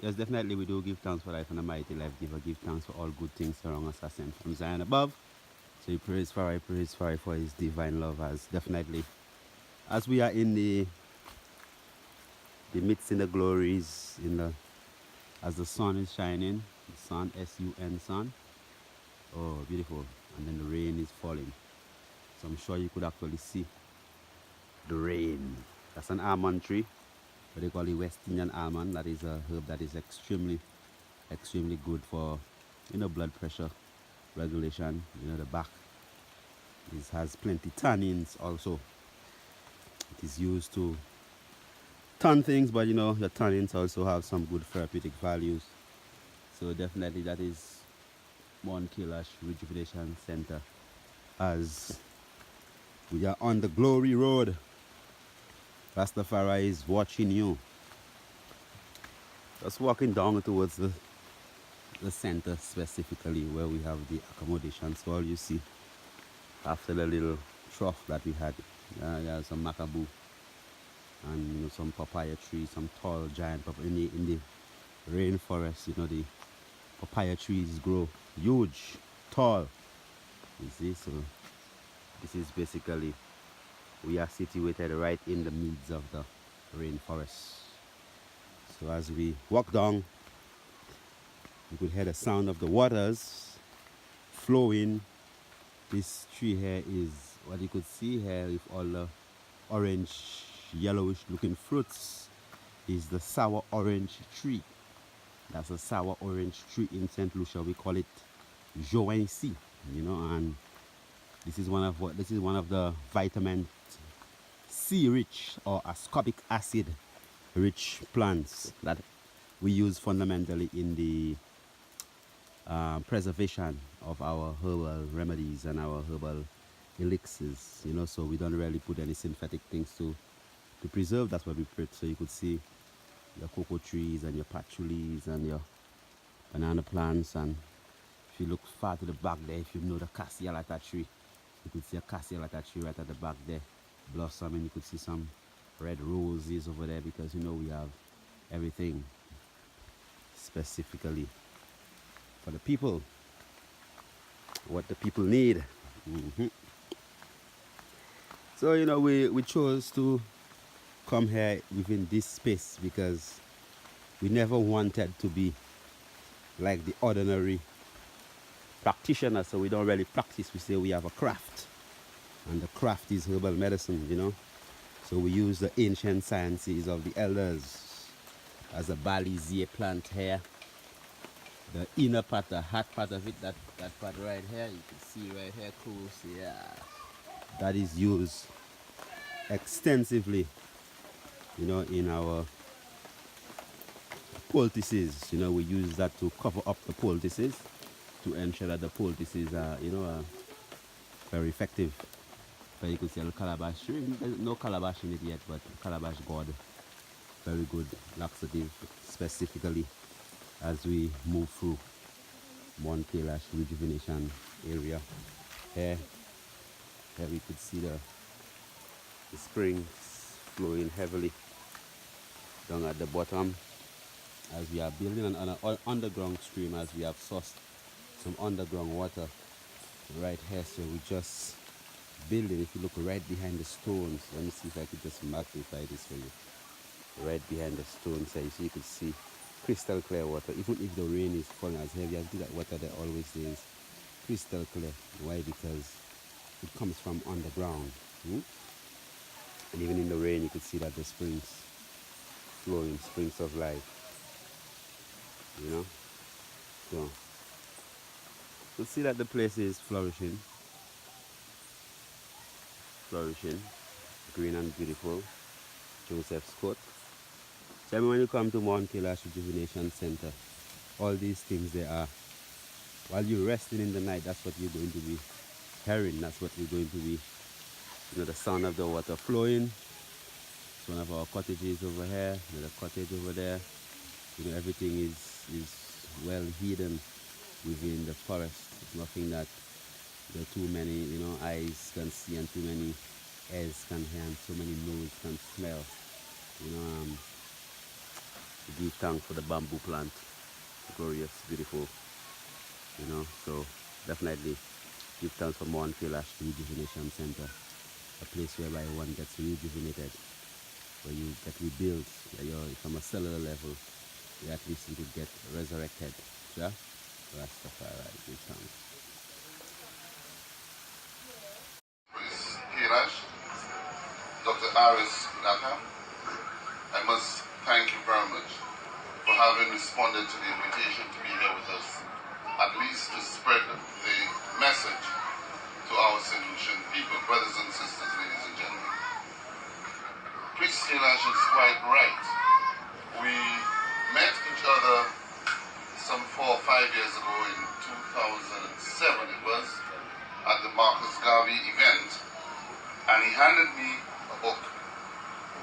Yes, definitely we do give thanks for life and a mighty life giver. Give thanks for all good things surround us are sent from Zion above. So we praise for his divine love as definitely as we are in the midst in the glories in the as the sun is shining, the sun S-U-N sun. Oh beautiful. And then the rain is falling. So I'm sure you could actually see the rain. That's an almond tree. What they call the West Indian almond. That is a herb that is extremely good for blood pressure regulation. The back has plenty tannins also. It is used to tan things, but the tannins also have some good therapeutic values. So definitely that is Mount Kailash Rejuvenation Center as we are on the glory road. Rastafari is watching you. Just walking down towards the center specifically where we have the accommodation. So all you see after the little trough that we had, some macaboo and some papaya trees, some tall giant papaya in the rainforest. The papaya trees grow huge, tall. You see, so this is basically we are situated right in the midst of the rainforest. So as we walk down, you could hear the sound of the waters flowing. This tree here is what you could see here with all the orange, yellowish looking fruits is the sour orange tree. That's a sour orange tree in St. Lucia. We call it Joancy, and this is one of the vitamin C rich or ascorbic acid rich plants that we use fundamentally in the preservation of our herbal remedies and our herbal elixirs. So we don't really put any synthetic things to preserve. That's what we put. So you could see your cocoa trees and your patchoulis and your banana plants. And if you look far to the back there, if you know the cassialata tree, you could see a cassialata tree right at the back there blossoming. You could see some red roses over there because we have everything specifically for the people, what the people need. So we chose to come here within this space because we never wanted to be like the ordinary practitioner. So we don't really practice. We say we have a craft, and the craft is herbal medicine. So we use the ancient sciences of the elders as a Balizier plant here. The inner part, the hot part of it, that part right here, you can see right here close, yeah. That is used extensively, in our poultices. We use that to cover up the poultices to ensure that the poultices are, very effective. So you can see a little calabash. There's no calabash in it yet, but calabash gourd, very good laxative, specifically as we move through Mount Kailash Rejuvenation area. Here we could see the springs flowing heavily down at the bottom as we are building an underground stream, as we have sourced some underground water right here. So we just building. If you look right behind the stones, let me see if I could just magnify this for you. Right behind the stones here, you could see crystal clear water. Even if the rain is falling as heavy as that water, there always is crystal clear. Why? Because it comes from underground. And even in the rain, you could see that the springs flowing, springs of life. So you see that the place is flourishing, green and beautiful. Joseph's Court. So when you come to Mount Kailash Rejuvenation Center, all these things they are. While you're resting in the night, that's what you're going to be hearing. That's what you're going to be, the sound of the water flowing. It's one of our cottages over here, another cottage over there. Everything is well hidden within the forest. It's nothing that there are too many, eyes can see and too many ears can hear and so many noses can smell. give thanks for the bamboo plant. Glorious, beautiful, you know. So definitely give thanks for more on Kailash Rejuvenation Center, a place whereby one gets rejuvenated, where you get rebuilt, where you're from a cellular level, you at least you could get resurrected. Yeah? Rastafari, give thanks. Kailash, Dr. Aris Naka, I must thank you very much for having responded to the invitation to be here with us, at least to spread the message to our St. Lucian people, brothers and sisters, ladies and gentlemen. Priest Kailash is quite right. We met each other some 4 or 5 years ago in 2007 it was, at the Marcus Garvey event, and he handed me a book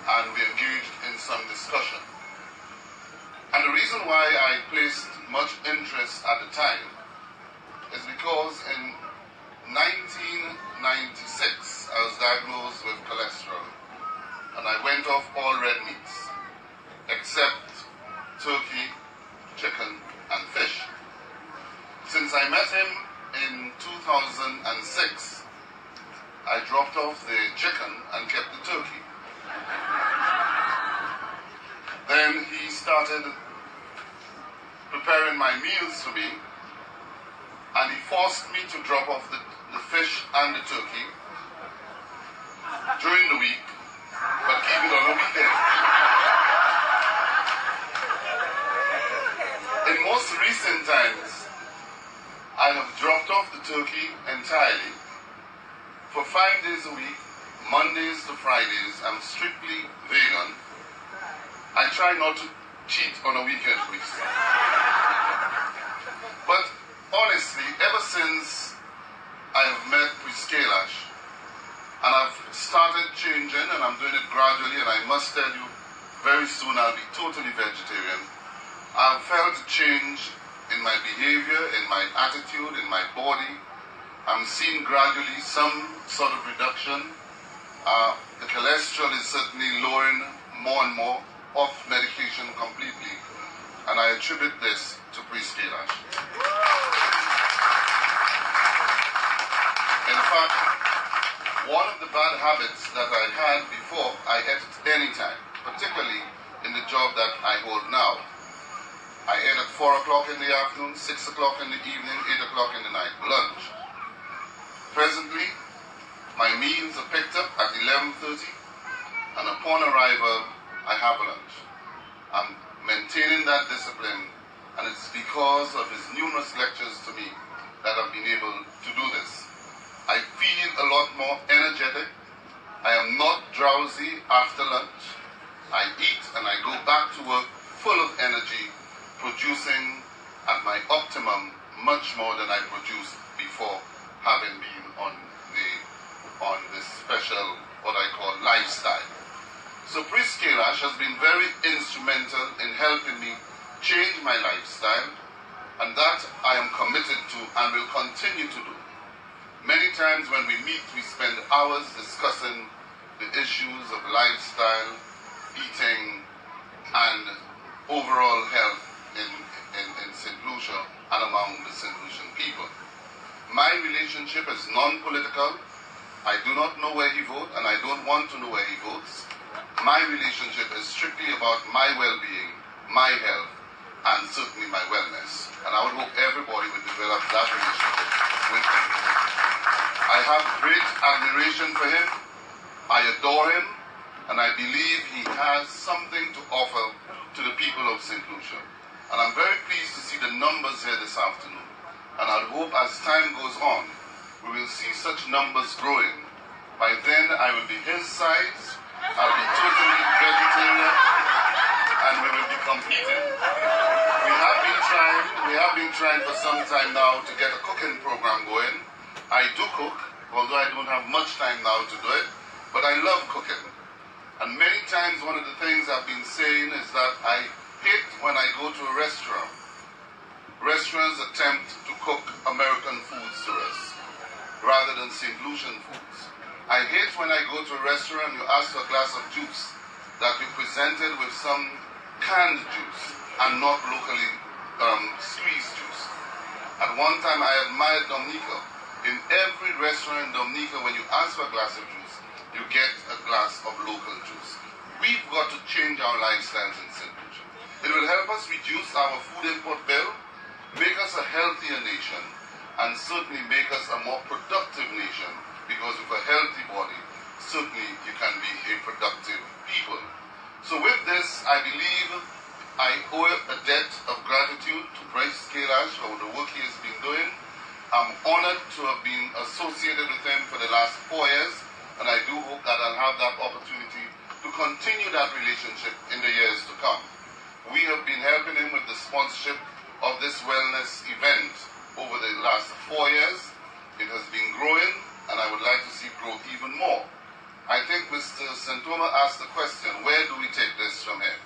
and we engaged in some discussion. And the reason why I placed much interest at the time is because in 1996 I was diagnosed with cholesterol and I went off all red meats except turkey, chicken and fish. Since I met him in 2006, I dropped off the chicken and kept the turkey. Then he started preparing my meals for me, and he forced me to drop off the fish and the turkey during the week, but keep it on the weekend. In most recent times, I have dropped off the turkey entirely. For 5 days a week, Mondays to Fridays, I'm strictly vegan. I try not to cheat on a weekend, please. But honestly, ever since I have met Priest Kailash, and I've started changing, and I'm doing it gradually, and I must tell you, very soon I'll be totally vegetarian. I've felt a change in my behavior, in my attitude, in my body. I'm seeing gradually some sort of reduction. The cholesterol is certainly lowering more and more, off medication completely, and I attribute this to Priest Kailash. In fact, one of the bad habits that I had before, I ate at any time, particularly in the job that I hold now. I ate at 4 o'clock in the afternoon, 6 o'clock in the evening, 8 o'clock in the night, lunch. Presently, my meals are picked up at 11:30, and upon arrival, I have lunch. I'm maintaining that discipline, and it's because of his numerous lectures to me that I've been able to do this. I feel a lot more energetic. I am not drowsy after lunch. I eat and I go back to work full of energy, producing at my optimum much more than I produced before having been on this special, what I call, lifestyle. So Priest Kailash has been very instrumental in helping me change my lifestyle, and that I am committed to and will continue to do. Many times when we meet, we spend hours discussing the issues of lifestyle, eating, and overall health in St. Lucia and among the St. Lucian people. My relationship is non-political. I do not know where he votes, and I don't want to know where he votes. My relationship is strictly about my well-being, my health, and certainly my wellness. And I would hope everybody would develop that relationship with him. I have great admiration for him. I adore him, and I believe he has something to offer to the people of St. Lucia. And I'm very pleased to see the numbers here this afternoon. And I hope as time goes on, we will see such numbers growing. By then, I will be his size, I'll be totally vegetarian, and we will be competing. We have been trying for some time now to get a cooking program going. I do cook, although I don't have much time now to do it, but I love cooking. And many times one of the things I've been saying is that I hate when I go to a restaurant. Restaurants attempt to cook American foods to us rather than St. Lucian foods. I hate when I go to a restaurant and you ask for a glass of juice that you're presented with some canned juice and not locally squeezed juice. At one time I admired Dominica. In every restaurant in Dominica, when you ask for a glass of juice, you get a glass of local juice. We've got to change our lifestyles in St. Lucia. It will help us reduce our food import bill, make us a healthier nation, and certainly make us a more productive nation, because with a healthy body, certainly you can be a productive people. So with this, I believe I owe a debt of gratitude to Bryce Kailash for the work he has been doing. I'm honored to have been associated with him for the last 4 years, and I do hope that I'll have that opportunity to continue that relationship in the years to come. We have been helping him with the sponsorship of this wellness event over the last 4 years. It has been growing, and I would like to see growth even more. I think Mr. Santoma asked the question, where do we take this from here?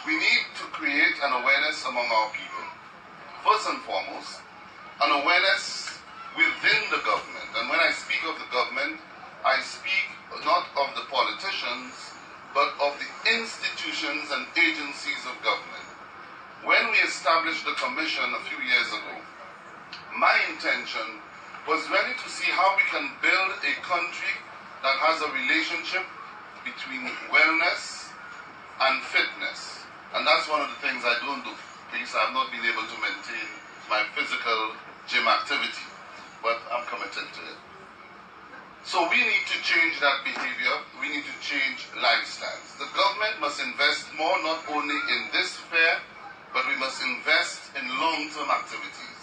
We need to create an awareness among our people. First and foremost, an awareness within the government. And when I speak of the government, I speak not of the politicians, but of the institutions and agencies of government. When we established the commission a few years ago, my intention was really to see how we can build a country that has a relationship between wellness and fitness. And that's one of the things I don't do. Please, I have not been able to maintain my physical gym activity, but I'm committed to it. So we need to change that behavior. We need to change lifestyles. The government must invest more, not only in this fair, but we must invest in long-term activities.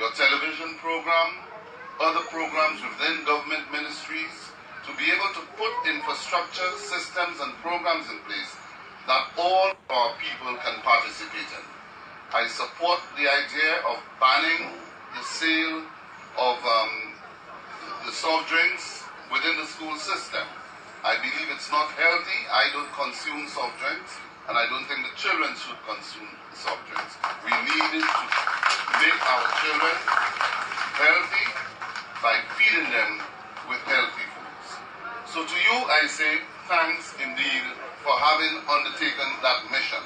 Your television program, other programs within government ministries, to be able to put infrastructure, systems, and programs in place that all our people can participate in. I support the idea of banning the sale of the soft drinks within the school system. I believe it's not healthy. I don't consume soft drinks, and I don't think the children should consume soft drinks. We need to make our children healthy by feeding them with healthy foods. So to you, I say thanks indeed for having undertaken that mission.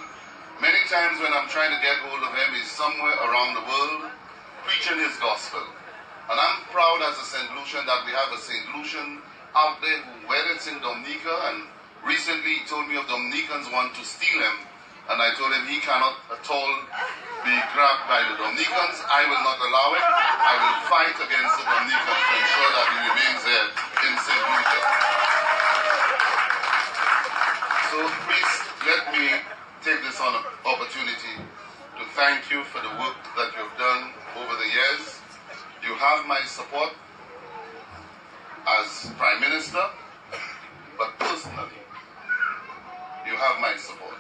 Many times when I'm trying to get hold of him, he's somewhere around the world preaching his gospel. And I'm proud as a St. Lucian that we have a St. Lucian out there who, whether it's in Dominica, and recently he told me of Dominicans want to steal him, and I told him he cannot at all be grabbed by the Dominicans. I will not allow it. I will fight against the Dominicans to ensure that he remains here in St. Lucia. So please let me take this opportunity to thank you for the work that you've done over the years. You have my support as Prime Minister, but personally, you have my support.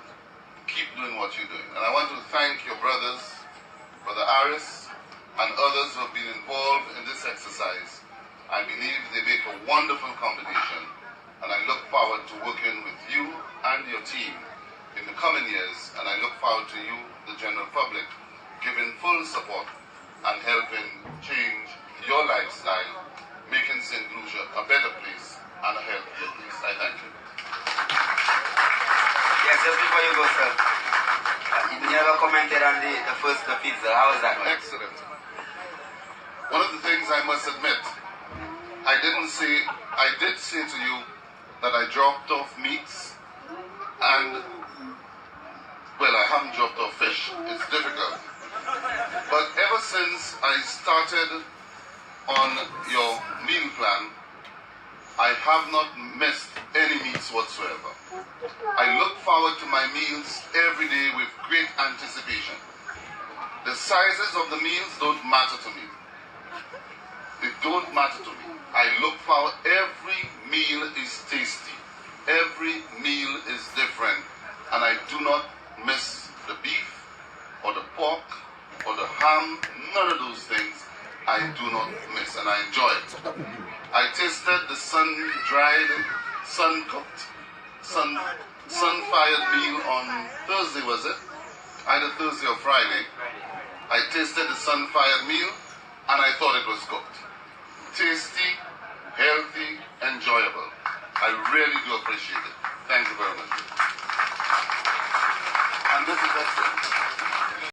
Keep doing what you're doing. And I want to thank your brothers, Brother Aris, and others who have been involved in this exercise. I believe they make a wonderful combination, and I look forward to working with you and your team in the coming years, and I look forward to you, the general public, giving full support and helping change your lifestyle, making St. Lucia a better place and a healthier place. I thank you. Yes, just before you go, sir, you never commented on the first pizza. How was that? Excellent. One of the things I must admit, I did say to you that I dropped off meats, and well, I haven't dropped off fish. It's difficult. But ever since I started on your meal plan, I have not missed any meats whatsoever. I look forward to my meals every day with great anticipation. The sizes of the meals don't matter to me. They don't matter to me. I look forward. Every meal is tasty. Every meal is different. And I do not miss the beef or the pork or the ham. None of those things I do not miss, and I enjoy it. I tasted the sun-dried, sun-cooked, sun-fired meal on Thursday, was it? Either Thursday or Friday. I tasted the sun-fired meal, and I thought it was cooked. Tasty, healthy, enjoyable. I really do appreciate it. Thank you very much. disinfection.